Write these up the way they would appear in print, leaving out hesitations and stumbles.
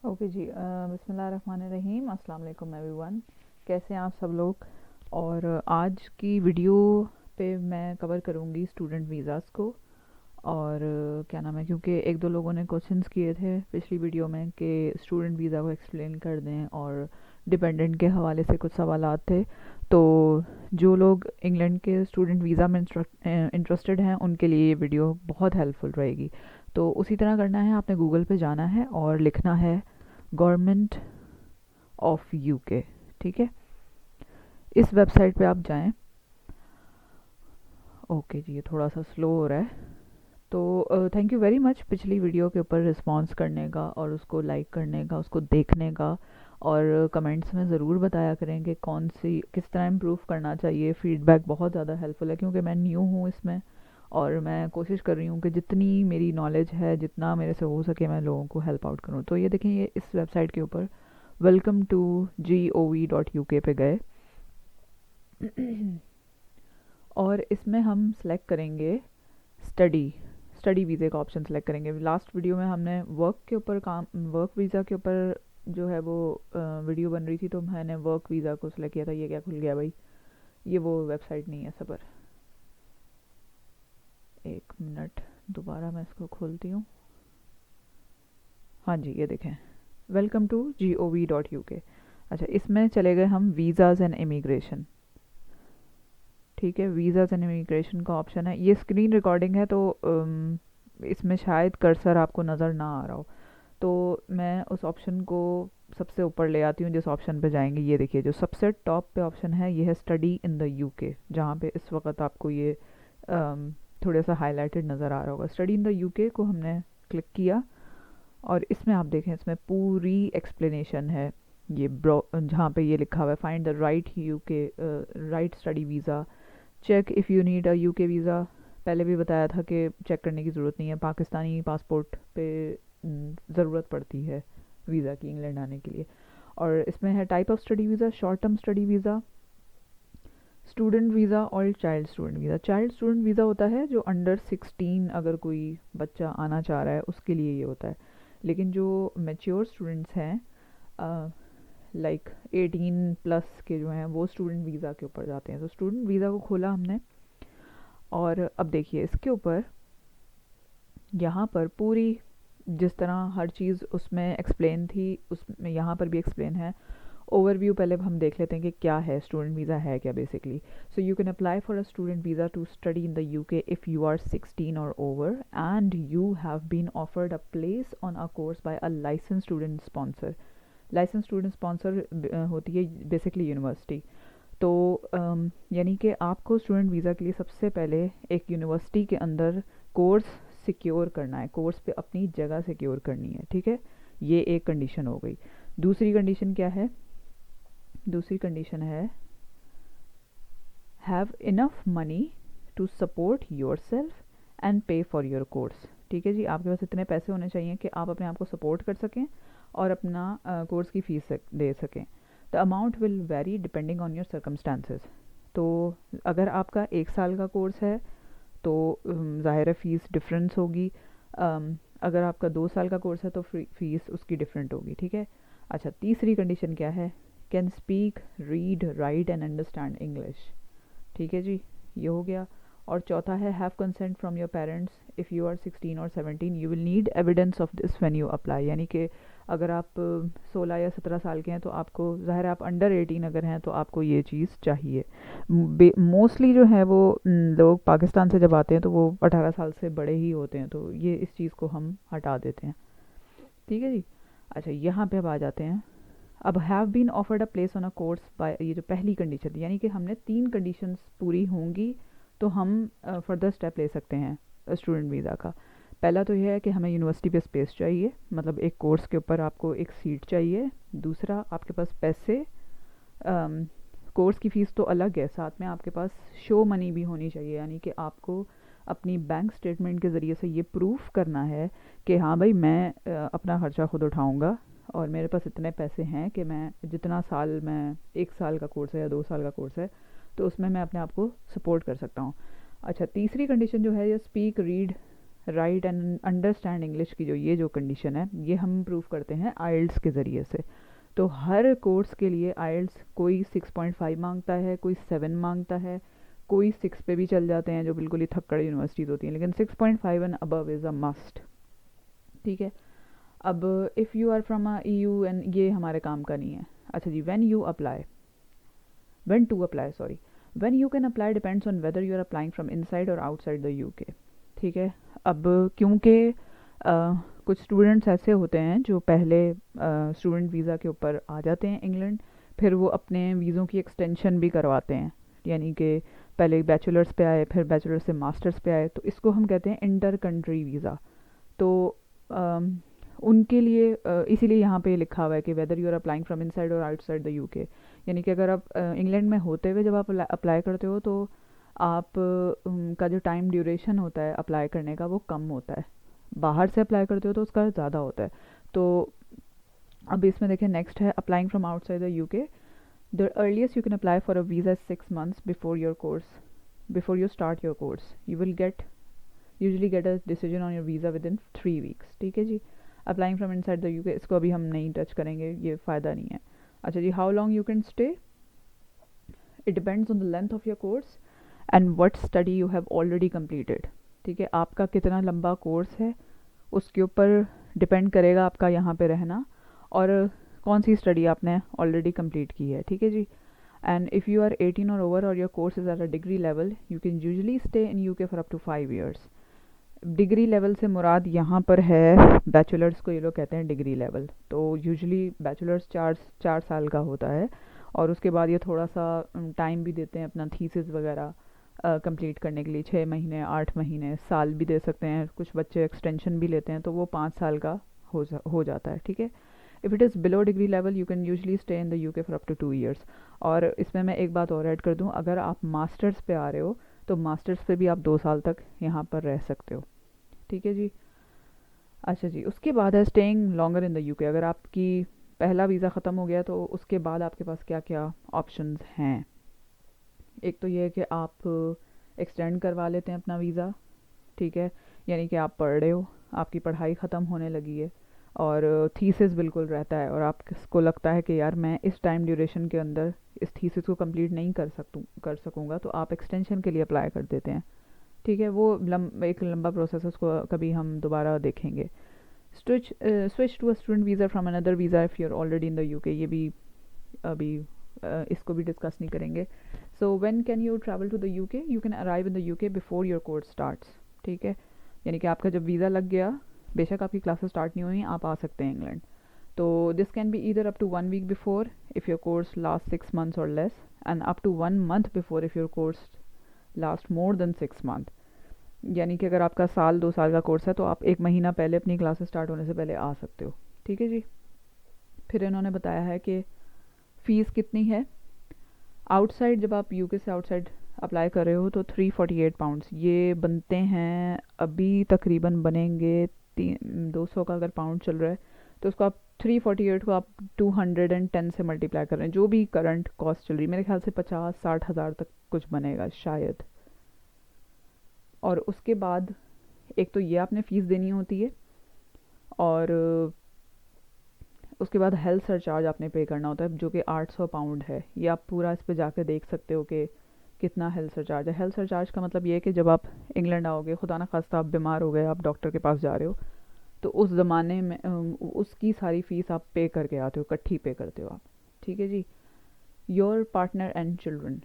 Okay जी। बिस्मिल्लाहिर्रहमानिर्रहीम। अस्सलाम वालेकुम एवरीवन। कैसे हैं आप सब लोग। और आज की वीडियो पे मैं कवर करूँगी स्टूडेंट वीज़ाज़ को। और क्या नाम है, क्योंकि एक दो लोगों ने क्वेश्चंस किए थे पिछली वीडियो में कि स्टूडेंट वीज़ा को एक्सप्लेन कर दें, और डिपेंडेंट के हवाले से कुछ सवालात थे। तो जो लोग इंग्लैंड के स्टूडेंट वीज़ा में इंटरेस्टेड हैं उनके लिए ये वीडियो बहुत हेल्पफुल रहेगी। तो उसी तरह करना है, आपने गूगल पे जाना है और लिखना है गवर्नमेंट ऑफ यूके। ठीक है, इस वेबसाइट पे आप जाएं। ओके जी, ये थोड़ा सा स्लो हो रहा है। तो थैंक यू वेरी मच पिछली वीडियो के ऊपर रिस्पांस करने का, और उसको लाइक करने का, उसको देखने का। और कमेंट्स में ज़रूर बताया करें कि कौन सी किस तरह इम्प्रूव करना चाहिए। फीडबैक बहुत ज़्यादा हेल्पफुल है, क्योंकि मैं न्यू हूँ इसमें, और मैं कोशिश कर रही हूँ कि जितनी मेरी नॉलेज है, जितना मेरे से हो सके, मैं लोगों को हेल्प आउट करूँ। तो ये देखें, ये इस वेबसाइट के ऊपर वेलकम टू gov.uk पे गए। और इसमें हम सेलेक्ट करेंगे स्टडी स्टडी वीज़े का ऑप्शन सेलेक्ट करेंगे। लास्ट वीडियो में हमने वर्क वीज़ा के ऊपर जो है वो वीडियो बन रही थी, तो मैंने वर्क वीज़ा को सिलेक्ट किया था। ये क्या खुल गया भाई, ये वो वेबसाइट नहीं है। सबर, एक मिनट, दोबारा मैं इसको खोलती हूँ। हाँ जी, ये देखें, वेलकम टू gov.uk। अच्छा, इसमें चले गए हम वीज़ाज़ एंड इमिग्रेशन। ठीक है, वीज़ाज़ एंड इमिग्रेशन का ऑप्शन है। ये स्क्रीन रिकॉर्डिंग है, तो इसमें शायद कर्सर आपको नज़र ना आ रहा हो। तो मैं उस ऑप्शन को सबसे ऊपर ले आती हूँ जिस ऑप्शन पे जाएंगे। ये देखिए, जो सबसे टॉप पे ऑप्शन है ये है स्टडी इन द यूके, जहाँ पे इस वक्त आपको ये थोड़ा सा हाईलाइटेड नज़र आ रहा होगा। स्टडी इन द यूके को हमने क्लिक किया, और इसमें आप देखें, इसमें पूरी एक्सप्लेनेशन है। ये जहाँ पे ये लिखा हुआ है find the right UK right study visa, check if you need a UK visa. पहले भी बताया था कि चेक करने की ज़रूरत नहीं है, पाकिस्तानी पासपोर्ट पे ज़रूरत पड़ती है वीज़ा की इंग्लैंड आने के लिए। और इसमें है type of study visa, short term study visa, student visa और child student visa. Child student visa होता है जो अंडर 16 अगर कोई बच्चा आना चाह रहा है उसके लिए ये होता है। लेकिन जो मेच्योर स्टूडेंट्स हैं, लाइक 18 प्लस के जो हैं, वो स्टूडेंट वीज़ा के ऊपर जाते हैं। तो स्टूडेंट वीज़ा को खोला हमने, और अब देखिए इसके ऊपर, यहाँ पर पूरी जिस तरह हर चीज़ उसमें एक्सप्लेन थी, उसमें यहाँ पर भी एक्सप्लेन है। ओवरव्यू पहले हम देख लेते हैं कि क्या है स्टूडेंट वीज़ा, है क्या basically. So you can apply for a student visa to study in the UK if you are 16 और over and you have been offered a place on a course by a licence student sponsor. Licence student sponsor होती है basically university. तो यानी कि आपको student visa के लिए सबसे पहले एक यूनिवर्सिटी के अंदर कोर्स सिक्योर करना है, कोर्स पे अपनी जगह सिक्योर करनी है। ठीक है, ये एक कंडीशन हो गई। दूसरी कंडीशन क्या है? दूसरी कंडीशन है have enough money to support your self and pay for your course. ठीक है जी, आपके पास इतने पैसे होने चाहिए कि आप अपने आप को सपोर्ट कर सकें और अपना कोर्स की फ़ीस दे सकें। The amount will very depending on your circumstances. तो अगर आपका 1 साल का कोर्स है तो ज़ाहिर है फ़ीस डिफरेंस होगी। अगर आपका 2 साल का कोर्स है तो फ़ीस उसकी डिफरेंट होगी। ठीक है। अच्छा, तीसरी कंडीशन क्या है? Can speak, read, write and understand English. ठीक है जी, ये हो गया। और चौथा है have consent from your parents if you are 16 और 17 you will need evidence of this when you apply. यानी कि अगर आप 16 या 17 साल के हैं तो आपको, ज़ाहिर है आप अंडर 18 अगर हैं तो आपको ये चीज़ चाहिए। मोस्टली जो है वो लोग पाकिस्तान से जब आते हैं तो वो 18 साल से बड़े ही होते हैं, तो ये इस चीज़ को हम हटा देते हैं। ठीक है जी। अच्छा, यहाँ पे अब आ जाते हैं। अब have been offered a place on a course by, ये जो पहली कंडीशन थी, यानी कि हमने 3 कंडीशंस पूरी होंगी तो हम फर्दर स्टेप ले सकते हैं स्टूडेंट वीज़ा का। पहला तो यह है कि हमें यूनिवर्सिटी पे स्पेस चाहिए, मतलब एक कोर्स के ऊपर आपको एक सीट चाहिए। दूसरा, आपके पास पैसे, कोर्स की फ़ीस तो अलग है, साथ में आपके पास शो मनी भी होनी चाहिए। यानी कि आपको अपनी बैंक स्टेटमेंट के ज़रिए से ये प्रूफ करना है कि हाँ भाई, मैं अपना ख़र्चा खुद उठाऊँगा और मेरे पास इतने पैसे हैं कि मैं जितना साल, मैं 1 साल का कोर्स है या 2 साल का कोर्स है तो उसमें मैं अपने आप को सपोर्ट कर सकता हूँ। अच्छा, तीसरी कंडीशन जो है ये speak, read write and understand English की जो कंडीशन है, ये हम प्रूव करते हैं आइल्स के ज़रिए से। तो हर कोर्स के लिए आइल्स कोई 6.5 मांगता है, कोई 7 मांगता है, कोई 6 पे भी चल जाते हैं जो बिल्कुल ही थक्कड़ यूनिवर्सिटीज़ होती हैं, लेकिन 6.5 and above is a must. ठीक है। अब if you are from a EU and ये हमारे काम का नहीं है। अच्छा जी, when to apply, sorry, when you can apply depends on whether you are applying from inside or outside the UK। ठीक है। अब क्योंकि कुछ स्टूडेंट्स ऐसे होते हैं जो पहले स्टूडेंट वीज़ा के ऊपर आ जाते हैं इंग्लैंड, फिर वो अपने वीज़ों की एक्सटेंशन भी करवाते हैं, यानी कि पहले बैचलर्स पे आए, फिर बैचलर्स से मास्टर्स पे आए, तो इसको हम कहते हैं इंटर कंट्री वीज़ा। तो अम, उनके लिए इसीलिए यहाँ पे लिखा हुआ है कि whether you are applying from inside और आउटसाइड द UK। यानी कि अगर आप इंग्लैंड में होते हुए जब आप अप्लाई करते हो तो आप का जो टाइम ड्यूरेशन होता है अप्लाई करने का वो कम होता है, बाहर से अप्लाई करते हो तो उसका ज़्यादा होता है। तो अब इसमें देखें, नेक्स्ट है applying from outside the UK। The earliest you can apply for a visa 6 months before you start your course. You will usually get a decision on your visa within 3 weeks। ठीक है जी। Applying from inside the UK, इसको अभी हम नहीं touch करेंगे, ये फ़ायदा नहीं है। अच्छा जी, how long you can stay, it depends on the length of your course and what study you have already completed. ठीक है, आपका कितना लंबा कोर्स है उसके ऊपर डिपेंड करेगा आपका यहाँ पे रहना और कौन सी स्टडी आपने ऑलरेडी कंप्लीट की है। ठीक है जी। एंड इफ़ यू आर 18 और ओवर और your course is at a degree level, you can usually stay in UK for up to 5 years। Degree level से मुराद यहाँ पर है बैचलर्स को, ये लोग कहते हैं डिग्री लेवल। तो यूजुअली बैचलर्स 4 साल का होता है और उसके बाद ये थोड़ा सा टाइम भी देते हैं अपना थीसिस वगैरह कंप्लीट करने के लिए, 6 महीने, 8 महीने, साल भी दे सकते हैं, कुछ बच्चे एक्सटेंशन भी लेते हैं, तो वो 5 साल का हो जाता है। ठीक है। If it is below degree level you can usually stay in the UK for up to 2 years। और इसमें मैं एक बात और ऐड कर दूँ, अगर आप मास्टर्स पे आ रहे हो तो मास्टर्स पे भी आप 2 साल तक यहाँ पर रह सकते हो। ठीक है जी। अच्छा जी, उसके बाद है staying longer in the UK। अगर आपकी पहला वीज़ा ख़त्म हो गया तो उसके बाद आपके पास क्या क्या ऑप्शंस हैं। एक तो ये है कि आप एक्सटेंड करवा लेते हैं अपना वीज़ा। ठीक है, यानी कि आप पढ़ रहे हो, आपकी पढ़ाई ख़त्म होने लगी है और थीसिस बिल्कुल रहता है और आपको लगता है कि यार मैं इस टाइम ड्यूरेशन के अंदर इस थीसिस को कंप्लीट नहीं कर सकूँगा, तो आप एक्सटेंशन के लिए अप्लाई कर देते हैं। ठीक है, वो एक लंबा प्रोसेस है, उसको कभी हम दोबारा देखेंगे। Switch to a student visa from another visa if you are already in the UK, ये भी अभी इसको भी डिस्कस नहीं करेंगे। So when can you travel to the UK, you can arrive in the UK before your course starts. ठीक है, यानी कि आपका जब वीज़ा लग गया, बेशक आपकी क्लासेस स्टार्ट नहीं हुई, आप आ सकते हैं इंग्लैंड। तो this can be either up to 1 week before if your course last 6 months और less, and up to 1 month before if your course last more than 6 months। यानी कि अगर आपका 2 साल का कोर्स है तो आप 1 महीना पहले अपनी क्लासेस स्टार्ट होने से पहले आ सकते हो। ठीक है जी। फिर इन्होंने बताया है कि फ़ीस कितनी है। आउटसाइड, जब आप UK से आउटसाइड अप्लाई कर रहे हो तो 348 पाउंड्स ये बनते हैं, अभी तकरीबन बनेंगे 200 का अगर पाउंड चल रहा है तो उसको आप 348 को आप 210 से मल्टीप्लाई कर रहे हैं, जो भी करंट कॉस्ट चल रही है, मेरे ख्याल से 50-60 हज़ार तक कुछ बनेगा शायद। और उसके बाद एक तो ये आपने फ़ीस देनी होती है और उसके बाद हेल्थ सरचार्ज आपने पे करना होता है जो कि 800 पाउंड है। ये आप पूरा इस पे जाकर देख सकते हो कि कितना हेल्थ सरचार्ज है। हेल्थ सरचार्ज का मतलब ये है कि जब आप इंग्लैंड आओगे, खुदा ना खास्ता आप बीमार हो गए, आप डॉक्टर के पास जा रहे हो, तो उस ज़माने में उसकी सारी फ़ीस आप पे करके आते हो, इकट्ठी पे करते हो आप। ठीक है जी। Your partner and children.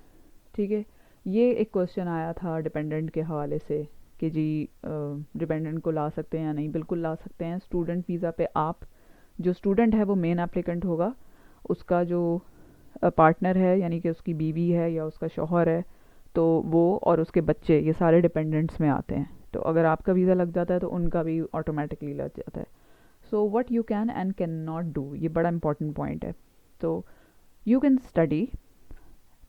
ठीक है, ये एक क्वेश्चन आया था डिपेंडेंट के हवाले से कि जी डिपेंडेंट को ला सकते हैं या नहीं। बिल्कुल ला सकते हैं। स्टूडेंट वीज़ा पे आप, जो स्टूडेंट है वो मेन एप्लीकेंट होगा, उसका जो पार्टनर है यानी कि उसकी बीवी है या उसका शौहर है, तो वो और उसके बच्चे, ये सारे डिपेंडेंट्स में आते हैं। तो अगर आपका वीज़ा लग जाता है तो उनका भी ऑटोमेटिकली लग जाता है। So what you can and can not do, ये बड़ा इंपॉर्टेंट पॉइंट है। तो यू कैन स्टडी,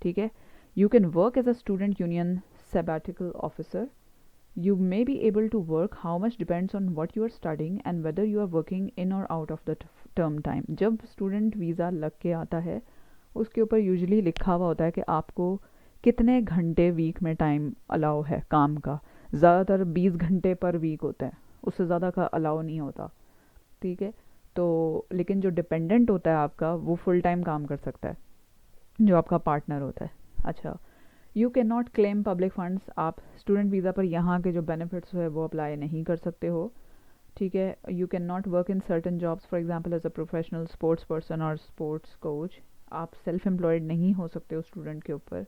ठीक है, you can work as a student union sabbatical officer. You may be able to work, how much depends on what you are studying and whether you are working in or out of the term time। जब student visa लग के आता है उसके ऊपर usually लिखा हुआ होता है कि आपको कितने घंटे वीक में टाइम अलाउ है काम का। ज़्यादातर 20 घंटे पर वीक होते हैं, उससे ज़्यादा का अलाउ नहीं होता। ठीक है, तो लेकिन जो डिपेंडेंट होता है आपका वो फुल टाइम काम कर सकता है, जो आपका पार्टनर होता है। अच्छा, you can not claim public funds, आप स्टूडेंट वीज़ा पर यहाँ के जो बेनिफिट्स है वो अप्लाई नहीं कर सकते हो। ठीक है, you can not work in certain jobs, for example as a professional sports person और स्पोर्ट्स कोच, आप सेल्फ एम्प्लॉयड नहीं हो सकते हो स्टूडेंट के ऊपर।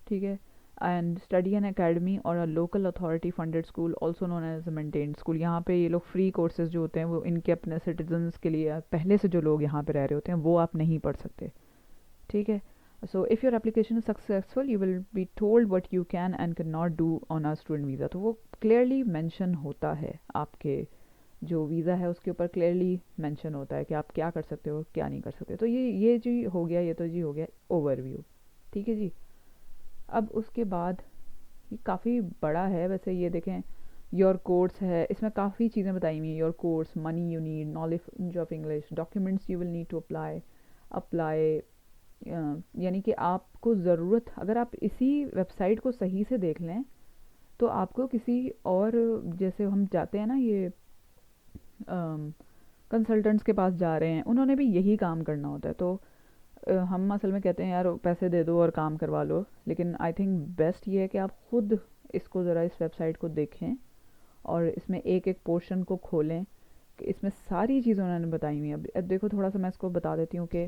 ठीक है, एंड स्टडी एन अकेडमी और a local authority funded school also known as a maintained school, यहाँ पे ये लोग फ्री कोर्सेज जो होते हैं वो इनके अपने सिटीजन्स के लिए, पहले से जो लोग यहाँ पे रह रहे होते हैं वो आप नहीं पढ़ सकते। ठीक है, so if your application is successful you will be told what you can and can not do on a student visa, तो वो क्लियरली मेंशन होता है, आपके जो वीज़ा है उसके ऊपर क्लियरली मेंशन होता है कि आप क्या कर सकते हो क्या नहीं कर सकते। तो ये जी हो गया, ये तो जी हो गया ओवरव्यू। ठीक है जी, अब उसके बाद ये काफ़ी बड़ा है वैसे, ये देखें योर कोर्स है, इसमें काफ़ी चीज़ें बताई हुई हैं। Your course, money you need, knowledge of English, documents you will need to apply apply यानी कि आपको ज़रूरत, अगर आप इसी वेबसाइट को सही से देख लें तो आपको किसी और, जैसे हम जाते हैं ना ये कंसल्टेंट्स के पास जा रहे हैं, उन्होंने भी यही काम करना होता है। तो हम असल में कहते हैं यार पैसे दे दो और काम करवा लो, लेकिन आई थिंक बेस्ट ये है कि आप खुद इसको ज़रा इस वेबसाइट को देखें और इसमें एक एक पोर्शन को खोलें कि इसमें सारी चीज़ें उन्होंने बताई हुई हैं। अब देखो थोड़ा सा मैं इसको बता देती हूँ कि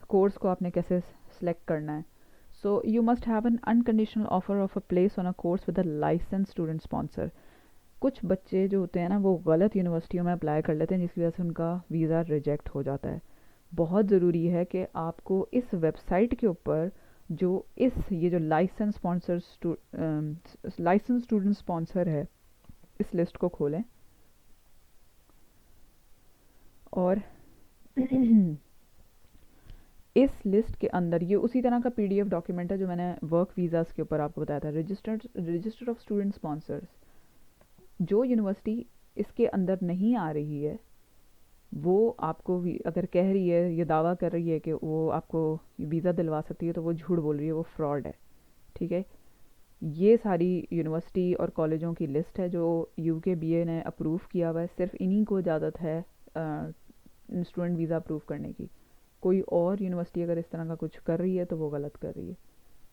कोर्स को आपने कैसे सेलेक्ट करना है। So you must have an unconditional offer of a place on a course with a licence student sponsor. कुछ बच्चे जो होते हैं ना वो गलत यूनिवर्सिटियों में अप्लाई कर लेते हैं जिसकी वजह से उनका वीज़ा रिजेक्ट हो जाता है। बहुत ज़रूरी है कि आपको इस वेबसाइट के ऊपर जो ये जो लाइसेंस स्टूडेंट स्पॉन्सर है इस लिस्ट को खोलें और इस लिस्ट के अंदर ये उसी तरह का पीडीएफ डॉक्यूमेंट है जो मैंने वर्क वीज़ाज़ के ऊपर आपको बताया था, रजिस्टर ऑफ स्टूडेंट स्पॉन्सर्स। जो यूनिवर्सिटी इसके अंदर नहीं आ रही है वो आपको अगर कह रही है, ये दावा कर रही है कि वो आपको वीज़ा दिलवा सकती है, तो वो झूठ बोल रही है, वो फ्रॉड है। ठीक है, ये सारी यूनिवर्सिटी और कॉलेजों की लिस्ट है जो यूके बीए ने अप्रूव किया हुआ है, सिर्फ इन्हीं को इजाज़त है स्टूडेंट वीज़ा अप्रूव करने की। कोई और यूनिवर्सिटी अगर इस तरह का कुछ कर रही है तो वो गलत कर रही है।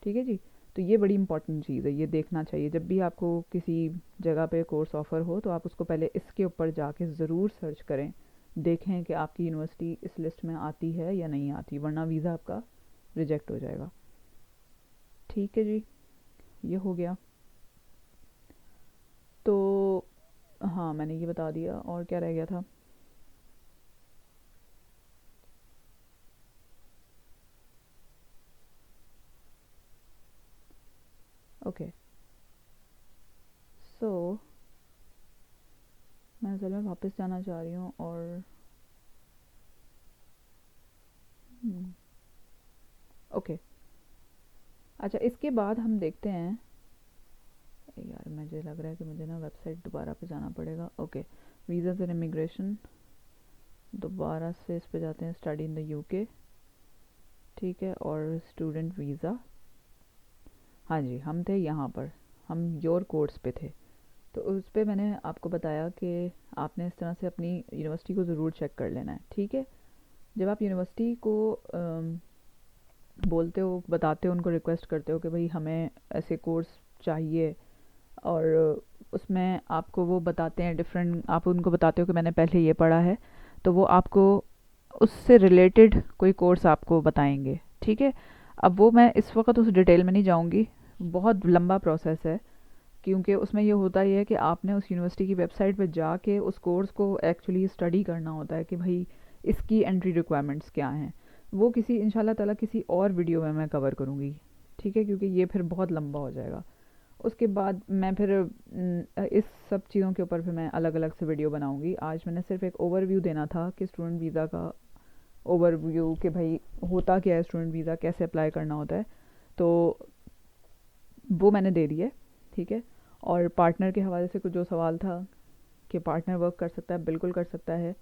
ठीक है जी, तो ये बड़ी इंपॉर्टेंट चीज़ है, ये देखना चाहिए जब भी आपको किसी जगह पे कोर्स ऑफ़र हो तो आप उसको पहले इसके ऊपर जाके ज़रूर सर्च करें, देखें कि आपकी यूनिवर्सिटी इस लिस्ट में आती है या नहीं आती, वरना वीज़ा आपका रिजेक्ट हो जाएगा। ठीक है जी, ये हो गया। तो हाँ मैंने ये बता दिया, और क्या रह गया था? ओके, सो मैं असल में वापस जाना चाह रही हूँ और ओके अच्छा, इसके बाद हम देखते हैं, यार मुझे लग रहा है कि मुझे ना वेबसाइट दोबारा पे जाना पड़ेगा। ओके, वीज़ाज़ एंड इमिग्रेशन, दोबारा से इस पे जाते हैं, स्टडी इन द यूके। ठीक है, और स्टूडेंट वीज़ा, हाँ जी हम थे यहाँ पर, हम योर कोर्स पे थे। तो उस पे मैंने आपको बताया कि आपने इस तरह से अपनी यूनिवर्सिटी को ज़रूर चेक कर लेना है। ठीक है, जब आप यूनिवर्सिटी को बोलते हो, बताते हो, उनको रिक्वेस्ट करते हो कि भाई हमें ऐसे कोर्स चाहिए, और उसमें आपको वो बताते हैं डिफरेंट, आप उनको बताते हो कि मैंने पहले ये पढ़ा है, तो वो आपको उससे रिलेटेड कोई कोर्स आपको बताएंगे। ठीक है, अब वो मैं इस वक्त उस डिटेल में नहीं जाऊंगी, बहुत लंबा प्रोसेस है, क्योंकि उसमें ये होता ही है कि आपने उस यूनिवर्सिटी की वेबसाइट पे जाके उस कोर्स को एक्चुअली स्टडी करना होता है कि भाई इसकी एंट्री रिक्वायरमेंट्स क्या हैं। वो किसी इंशाल्लाह ताला किसी और वीडियो में मैं कवर करूँगी। ठीक है, क्योंकि ये फिर बहुत लंबा हो जाएगा। उसके बाद मैं फिर इस सब चीज़ों के ऊपर फिर मैं अलग अलग से वीडियो बनाऊंगी। आज मैंने सिर्फ एक ओवरव्यू देना था कि स्टूडेंट वीज़ा का ओवरव्यू, कि भाई होता क्या है स्टूडेंट वीज़ा, कैसे अप्लाई करना होता है, तो वो मैंने दे दिया है। ठीक है, और पार्टनर के हवाले से कुछ जो सवाल था कि पार्टनर वर्क कर सकता है, बिल्कुल कर सकता है।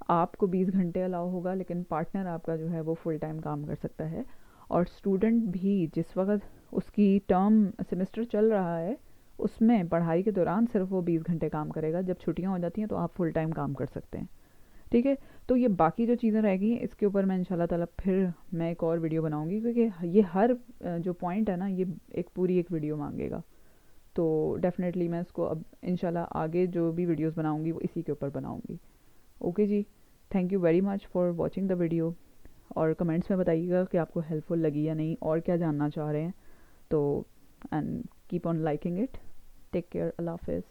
आपको 20 घंटे अलाउ होगा, लेकिन पार्टनर आपका जो है वो फुल टाइम काम कर सकता है। और स्टूडेंट भी जिस वक्त उसकी टर्म सेमेस्टर चल रहा है उसमें पढ़ाई के दौरान सिर्फ वो 20 घंटे काम करेगा, जब छुट्टियाँ हो जाती हैं तो आप फुल टाइम काम कर सकते हैं। ठीक है, तो ये बाकी जो चीज़ें रह गई हैं इसके ऊपर मैं इंशाल्लाह ताला फिर मैं एक और वीडियो बनाऊंगी, क्योंकि ये हर जो पॉइंट है ना ये एक पूरी एक वीडियो मांगेगा। तो डेफिनेटली मैं इसको अब इंशाल्लाह आगे जो भी वीडियोस बनाऊंगी वो इसी के ऊपर बनाऊंगी। ओके जी, thank you very much for watching the video. और कमेंट्स में बताइएगा कि आपको हेल्पफुल लगी या नहीं और क्या जानना चाह रहे हैं। तो and keep on liking it. Take care, अल्लाह हाफिज़।